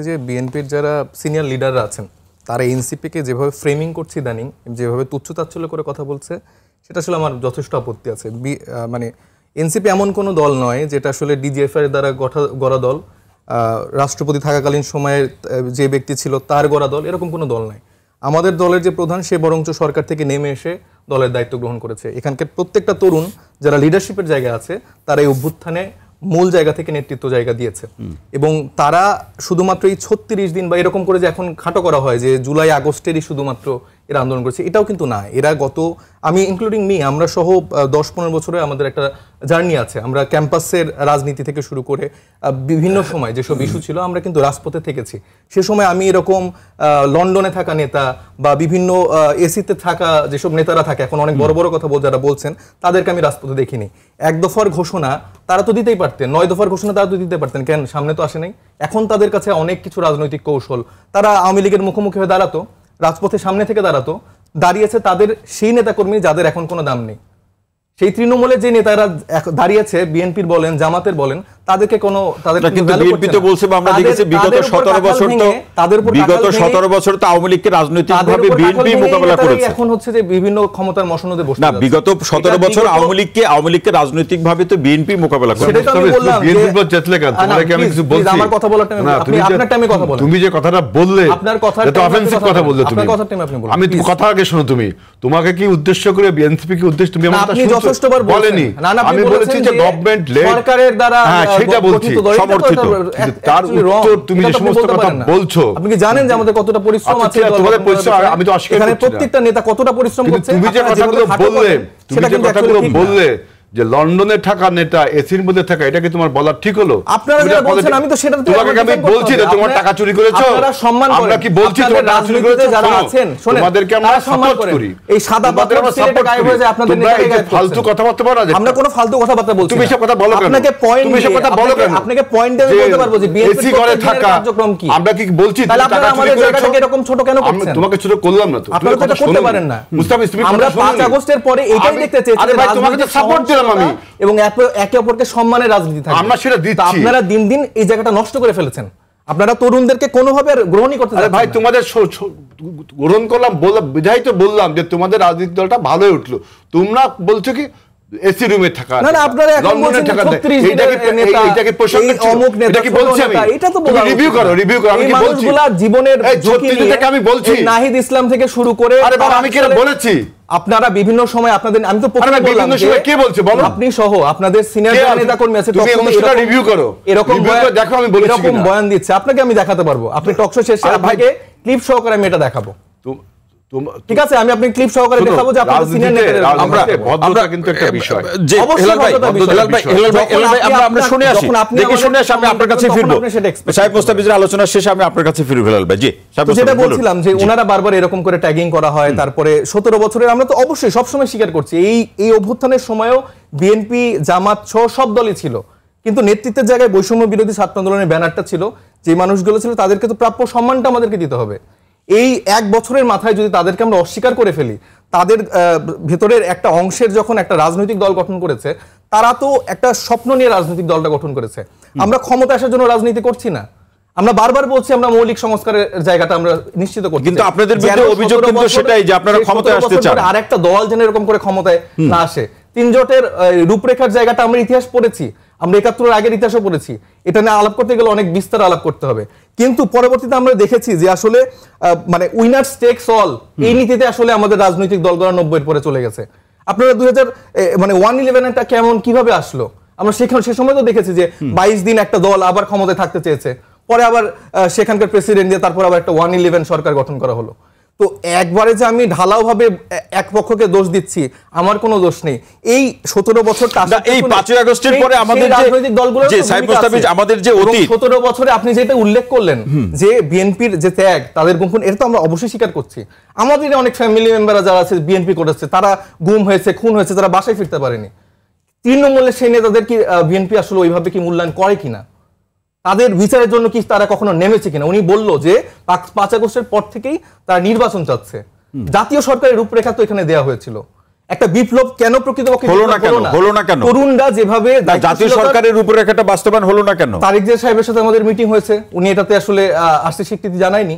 যে বিএনপির যারা সিনিয়র লিডাররা আছেন তারা এনসিপিকে যেভাবে ফ্রেমিং করছে ইদানিং, যেভাবে তুচ্ছতাচ্ছল্য করে কথা বলছে, সেটা আসলে আমার যথেষ্ট আপত্তি আছে। মানে এনসিপি এমন কোনো দল নয় যেটা আসলে ডিজিএফআই এর দ্বারা গড়া দল, রাষ্ট্রপতি থাকাকালীন সময়ে যে ব্যক্তি ছিল তার গড়া দল, এরকম কোনো দল নাই। আমাদের দলের যে প্রধান, সে বরঞ্চ সরকার থেকে নেমে এসে দলের দায়িত্ব গ্রহণ করেছে। এখানকার প্রত্যেকটা তরুণ যারা লিডারশিপের জায়গা আছে তারা এই অভ্যুত্থানে মূল জায়গা থেকে নেতৃত্ব জায়গা দিয়েছে, এবং তারা শুধুমাত্র এই 36 দিন বা এরকম করে যে এখন খাটো করা হয় যে জুলাই আগস্টেরই শুধুমাত্র এরা আন্দোলন করেছে, এটাও কিন্তু না। এরা আমি ইনক্লুডিং মি, আমরা সহ 10-15 বছরে আমাদের একটা জার্নি আছে। আমরা ক্যাম্পাসের রাজনীতি থেকে শুরু করে বিভিন্ন সময় যেসব ইস্যু ছিল আমরা কিন্তু রাজপথে থেকেছি। সে সময় আমি এরকম লন্ডনে থাকা নেতা বা বিভিন্ন এসিতে থাকা যেসব নেতারা থাকে, এখন অনেক বড় বড় কথা যারা বলছেন, তাদেরকে আমি রাজপথে দেখিনি। 1 দফার ঘোষণা তারা তো দিতেই পারতেন, 9 দফার ঘোষণা তারা তো দিতে পারতেন, কেন সামনে তো আসে নাই? এখন তাদের কাছে অনেক কিছু রাজনৈতিক কৌশল, তারা আওয়ামী লীগের মুখোমুখি হয়ে দাঁড়াতো, রাজপথে সামনে থেকে দাঁড়িয়েছে তাদের সেই নেতাকর্মী যাদের এখন কোনো দাম নেই। সেই তৃণমূলের যে নেতারা দাঁড়িয়েছে, বিএনপির বলেন, জামাতের বলেন, তাদেরকে কোনো কিন্তু বিএনপি তো বলছে, আমরা দেখেছি বিগত 17 বছর তো আওয়ামী লীগকে রাজনৈতিকভাবে বিএনপি মোকাবেলা করেছে। এখন হচ্ছে যে বিভিন্ন ক্ষমতার মসনদে বসে না, বিগত 17 বছর আওয়ামী লীগকে রাজনৈতিকভাবে তো বিএনপি মোকাবেলা করেছে। সেটা তো আমি বললাম, বিএনপি চেতলে কেন? তোমারে কি আমি কিছু বলছি? আমার কথা বলার টাইমে আপনি আপনার টাইমে কথা বলেন। তুমি যে কথাটা বললে, আপনার কথা এটা অফেন্সিভ কথা বললে তুমি। আপনার কথার টাইমে আপনি বলুন। আমি তুমি কথা আগে শোনো। তোমাকে কি উদ্দেশ্য করে বিএনপি কি উদ্দেশ্য তুমি আমার কথা শুনছো? বলেনি। আমি বলেছি যে গভর্নমেন্ট লেড সরকারের দ্বারা, হ্যাঁ সেটা বলছি, সমর্থিত। তার উত্তর তুমি যে সমস্ত কথা বলছো, আপনি কি জানেন যে আমাদের কতটা পরিশ্রম আছে? তোমাদের পরিশ্রম আমি তো অস্বীকার করছি না। প্রত্যেকটা নেতা কতটা পরিশ্রম করছে। তুমি যে কথাগুলো বললে যে লন্ডনে থাকা নেতা এসির মধ্যে থাকা, এটা কি তোমার বলার ঠিক হলো? আপনারা যারা বলছেন, আমি তো সেটা তোমাকে আমি বলছি না তোমার টাকা চুরি করেছো। আপনারা সম্মান করেন। আমরা কি বলছি তোমার টাকা চুরি করেছো? যারা আছেন শুনেন, তোমাদেরকে আমরা সাপোর্ট করি। এই সাদা পাথর ছেলেটা গায়েব হয়ে যায় আপনাদের নেতাকে গায়েব করছেন। ফালতু কথাবার্তা বলা যায়। আমরা কোনো ফালতু কথাবার্তা বলছি না। তুমি এসব কথা বলো কেন? আপনাকে পয়েন্ট, তুমি এসব কথা বলো কেন? আপনাকে পয়েন্ট দিয়ে বলতে পারবো যে বিএনপি করে থাকা কার্যক্রম কি। আমরা কি বলছি তাহলে আপনারা আমাদের জায়গাটাকে এরকম ছোট কেন করছেন? তোমাকে ছোট করলাম না তো। আপনারা তো করতে পারেন না। মুস্তাফিজ, তুমি আমরা 5 আগস্টের পরে এটাই দেখতে চেয়েছি। আরে ভাই, তোমাকে তো সাপোর্ট দিলাম আমি, এবং একে অপরকে সম্মানের রাজনীতি থাকবে। আমরা সেটা দিচ্ছি। আপনারা দিন দিন এই জায়গাটা নষ্ট করে ফেলেছেন। আপনারা তরুণদেরকে কোনোভাবে গ্রহণই করতে চাচ্ছেন না। ভাই তোমাদের গ্রহণ করলাম, বিধাই তো বললাম যে তোমাদের রাজনীতি দলটা ভালোই উঠলো। তোমরা বলছো কি এসি রুমে থাকা, না না, আপনারা এখন বলছেন 36 দিনের নেতা, এটাকে প্রসঙ্গ অমুক নেতা, এটা কি বলছি আমি? এটা তো বলা রিভিউ করো। আমি কি বলছি? মানুষগুলা জীবনের ঝুঁকি নিয়ে, আমি বলছি নাহিদ ইসলাম থেকে শুরু করে, আরে বাবা আমি কি বলেছি? আপনারা বিভিন্ন সময় আপনাদের, আমি তো প্রথমে বললাম যে কে বলছে বলো, আপনি সহ আপনাদের সিনিয়র নেতা কর্মী আছে, তুমি অনুষ্ঠানটা রিভিউ করো, এরকম দেখো আমি বলেছি এরকম বয়ান দিচ্ছে, আপনাকে আমি দেখাতে পারবো। আপনি টকশো শেষে আপনাকে ক্লিপ সহকারে আমি এটা দেখাবো। ঠিক আছে, আমি আপনি ক্লিপ সহকারে দেখাবো যে আপনাদের সিনিয়র নেতারা, আমরা ভদ্রতা কিন্তু একটা বিষয়। যে হেলাল ভাই আমরা শুনে আসি, দেখি শুনে আসি, আমি আপনার কাছে ফিরবো। সাহেব মুস্তাফিজের আলোচনা শেষে আমি আপনার কাছে ফিরবো। হেলাল ভাই, জি যেটা বলছিলাম যে ওনারা বারবার এরকম করে ট্যাগিং করা হয়, তারপরে 17 বছরের আমরা তো অবশ্যই সবসময় স্বীকার করছি এই অভ্যুত্থানের সময়ও বিএনপি, জামাত সহ সব দলই ছিল, কিন্তু নেতৃত্বের জায়গায় বৈষম্য বিরোধী ছাত্র আন্দোলনের ব্যানারটা ছিল। যে মানুষগুলো ছিল তাদেরকে তো প্রাপ্য সম্মানটা আমাদেরকে দিতে হবে। এই 1 বছরের মাথায় যদি তাদেরকে আমরা অস্বীকার করে ফেলি, তাদের ভেতরের একটা অংশের যখন একটা রাজনৈতিক দল গঠন করেছে, তারা তো একটা স্বপ্ন নিয়ে রাজনৈতিক দলটা গঠন করেছে। আমরা ক্ষমতা আসার জন্য রাজনীতি করছি না। আমরা বারবার বলছি আমরা মৌলিক সংস্কারের জায়গাটা আমরা নিশ্চিত করছি, কিন্তু আপনাদের বিরুদ্ধে অভিযোগ কিন্তু সেটাই যে আপনারা ক্ষমতায় আসতে চান। আর একটা দল যেন এরকম করে ক্ষমতায় না আসে। 3 জোটের রূপরেখার জায়গাটা আমরা ইতিহাস পড়েছি, আমরা 71-এর আগের ইতিহাসও পড়েছি। এটা নিয়ে আলাপ করতে গেলে অনেক বিস্তার আলাপ করতে হবে, কিন্তু পরবর্তীতে আমরা দেখেছি যে আসলে মানে উইনার্স টেকস অল এই নীতিতে আসলে আমাদের রাজনৈতিক দলগুলো 90-এর পরে চলে গেছে। আপনারা 111-টা কেমন কিভাবে আসলো? আমরা সে সময় তো দেখেছি যে 22 দিন একটা দল আবার ক্ষমতায় থাকতে চেয়েছে, পরে আবার সেখানকার প্রেসিডেন্ট দিয়ে তারপর আবার একটা 111 সরকার গঠন করা হলো। তো একবারে যে আমি ঢালাওভাবে এক পক্ষকে দোষ দিচ্ছি, আমার কোনো দোষ নেই। এই 17 বছর এই 5 আগস্টের পরে আমাদের রাজনৈতিক দলগুলো যে সাহেব মুস্তাফিজ আমাদের যে অতীত 17 বছরে আপনি যেটা উল্লেখ করলেন যে বিএনপির যে ত্যাগ, তাদের গুম, এটা তো আমরা অবশ্যই স্বীকার করছি। আমাদের অনেক ফ্যামিলি মেম্বাররা যারা আছে বিএনপি করেছে, তারা গুম হয়েছে, খুন হয়েছে, তারা বাসায় ফিরতে পারেনি। তৃণমূলের সেই নেতাদের কি বিএনপি আসলে ওইভাবে কি মূল্যায়ন করে কিনা? তাদের বিচারের জন্য কি তারা কখনো নেমেছে কিনা? উনি বলল যে 5 আগস্টের পর থেকেই তারা নির্বাচন চাচ্ছে। জাতীয় সরকারের রূপরেখা তো এখানে দেওয়া হয়েছিল, একটা বিপ্লব কেন প্রকৃতপক্ষে হলো না কেন তরুণরা যেভাবে জাতীয় সরকারের উপরে একটা বাস্তবায়ন হলো না কেন? তারেক জিয়া সাহেবের সাথে আমাদের মিটিং হয়েছে, উনি এটাতে আসলে আসতে স্বীকৃতি জানায়নি,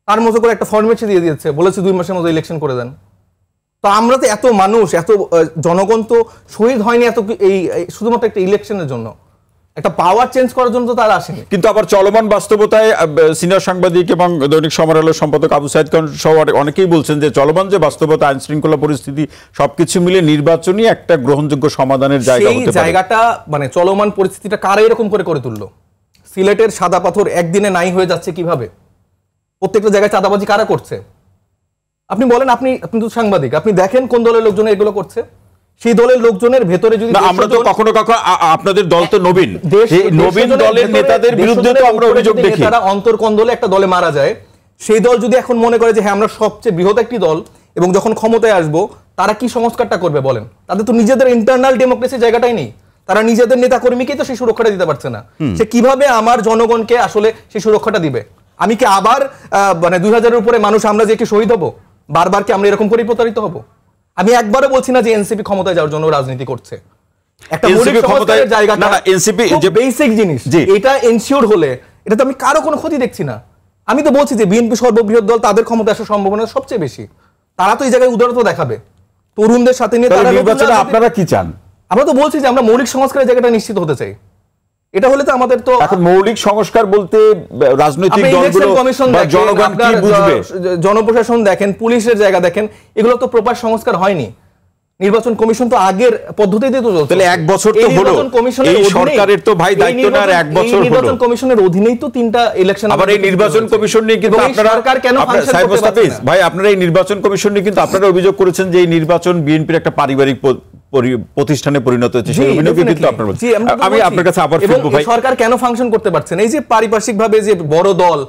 তার মতো করে একটা ফরম্যাটে দিয়ে দিয়েছে, বলেছে 2 মাসের মধ্যে ইলেকশন করে দেন। তো আমরা তো এত মানুষ, এত জনগণ তো শহীদ হয়নি এত এই শুধুমাত্র একটা ইলেকশনের জন্য, একটা পাওয়ার চেঞ্জ করার জন্য তো তারা আসেনি। কিন্তু আবার চলমান বাস্তবতায় সিনিয়র সাংবাদিক এবং দৈনিক সময়ের আলোর সম্পাদক আবু সাইদ খান সহ অনেকেই বলছেন যে চলমান যে বাস্তবতা, আইন শৃঙ্খলা পরিস্থিতি সবকিছু মিলে নির্বাচনই একটা গ্রহণযোগ্য সমাধানের জায়গা হতে পারে। জায়গাটা মানে চলমান পরিস্থিতিটা কারা এরকম করে তুললো? সিলেটের সাদা পাথর একদিনে নাই হয়ে যাচ্ছে কিভাবে? প্রত্যেকটা জায়গায় চাঁদাবাজি কারা করছে? আপনি বলেন, আপনি তো সাংবাদিক, আপনি দেখেন কোন দলের লোকজন এগুলো করছে। সেই দলের লোকজনের ভেতরে যদি আমরা তো কখনো আপনাদের দল তো নবীন দলের নেতাদের বিরুদ্ধে তো আমরা অভিযোগ দেখি, তারা অন্তর্কন্দলে একটা দলে মারা যায়, সেই দল যদি এখন মনে করে যে হ্যাঁ আমরা সবচেয়ে বৃহৎ একটি দল এবং যখন ক্ষমতায় আসবো তারা কি সংস্কারটা করবে বলেন? তাদের তো নিজেদের ইন্টারনাল ডেমোক্রেসি জায়গাটাই নেই, তারা নিজেদের নেতা কর্মীকেই তো সেই সুরক্ষাটা দিতে পারছে না। সে কিভাবে আমার জনগণকে আসলে সেই সুরক্ষাটা দিবে? আমি কি আবার মানে 2000-এর উপরে মানুষ আমরা যে একটি শহীদ হবো? বারবার কি আমরা এরকম করে প্রতারিত হবো? আমি একবারও বলছি না যে এনসিপি ক্ষমতায় যাওয়ার জন্য রাজনীতি করছে, একটা মৌলিক সংস্কারের জায়গাটা এনসিপি যে বেসিক জিনিস এটা এনশিওর হলে এটা তো আমি কারো কোনো ক্ষতি দেখছি না। আমি তো বলছি যে বিএনপি সর্ববৃহৎ দল, তাদের ক্ষমতা আসার সম্ভাবনা সবচেয়ে বেশি, তারা তো এই জায়গায় উদারতা দেখাবে তরুণদের সাথে নিয়ে। তারা নির্বাচনে আপনারা কি চান? আমরা তো বলছি যে আমরা মৌলিক সংস্কারের জায়গাটা নিশ্চিত হতে চাই। এটা হলে তো আমাদের তো এখন মৌলিক সংস্কার বলতে রাজনৈতিক দলগুলো বা জনগণ কি বুঝবে? জনপ্রশাসন দেখেন, পুলিশের জায়গা দেখেন, এগুলো তো প্রপার সংস্কার হয়নি। নির্বাচন কমিশন তো আগের পদ্ধতিতে তো চলছে। তাহলে 1 বছর তো হলো, এই সরকারের তো ভাই দায়িত্ব নেওয়ার 1 বছর হলো। নির্বাচন কমিশনের অধীনেই তো 3টা ইলেকশন। আবার এই নির্বাচন কমিশন নিয়ে কিন্তু আপনারা সরকার কেন ফাংশন করতে পারছে না? ভাই আপনারা এই নির্বাচন কমিশন নিয়ে কিন্তু আপনারা অভিযোগ করেছেন যে এই নির্বাচন বিএনপির একটা পারিবারিক প্রতিষ্ঠানে পরিণত হয়েছে, সেই অভিযোগ কিন্তু আপনারা বলছেন। আমি আপনার কাছে আবার ফিরবো ভাই, সরকার কেন ফাংশন করতে পারছে না? এই যে পারিপার্শ্বিকভাবে যে বড় দল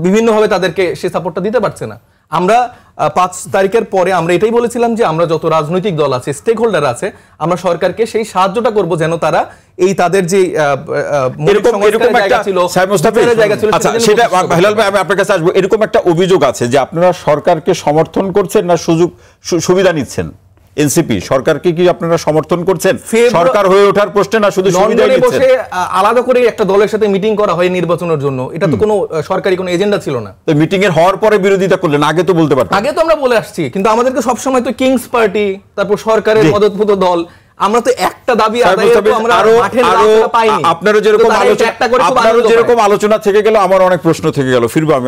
বিভিন্নভাবে তাদেরকে সে সাপোর্টটা দিতে পারছে না। আমরা 5 তারিখের পরে আমরা এটাই বলেছিলাম যে আমরা যত রাজনৈতিক দল আছে, স্টেক হোল্ডার আছে, আমরা সরকারকে সেই সাহায্যটা করব যেন তারা এই তাদের যে এরকম একটা জায়গা ছিল। আচ্ছা সেটা হেলাল ভাই আমি আপনার কাছে আসবো। এরকম একটা অভিযোগ আছে যে আপনারা সরকারকে সমর্থন করছেন না সুবিধা নিচ্ছেন? এনসিপি সরকারকে কি আপনারা সমর্থন করছেন সরকার হয়ে ওঠার প্রশ্নে, না শুধু সুবিধাই নিচ্ছেন? আলাদা করে একটা দলের সাথে মিটিং করা হয় নির্বাচনের জন্য, এটা তো কোনো সরকারি কোনো এজেন্ডা ছিল না। তো মিটিং এর হওয়ার পরে বিরোধিতা করলেন, আগে তো বলতে পারতেন। আগে তো আমরা বলে আসছি, কিন্তু আমাদেরকে সবসময় তো কিংস পার্টি, তারপর সরকারের মদতপুত দল, আমরা তো একটা দাবি আদায় করতে আমরা মাঠে পাইনি। আপনারও যেরকম আলোচনা থেকে গেল, আমার অনেক প্রশ্ন থেকে গেল, ফিরবো আমি।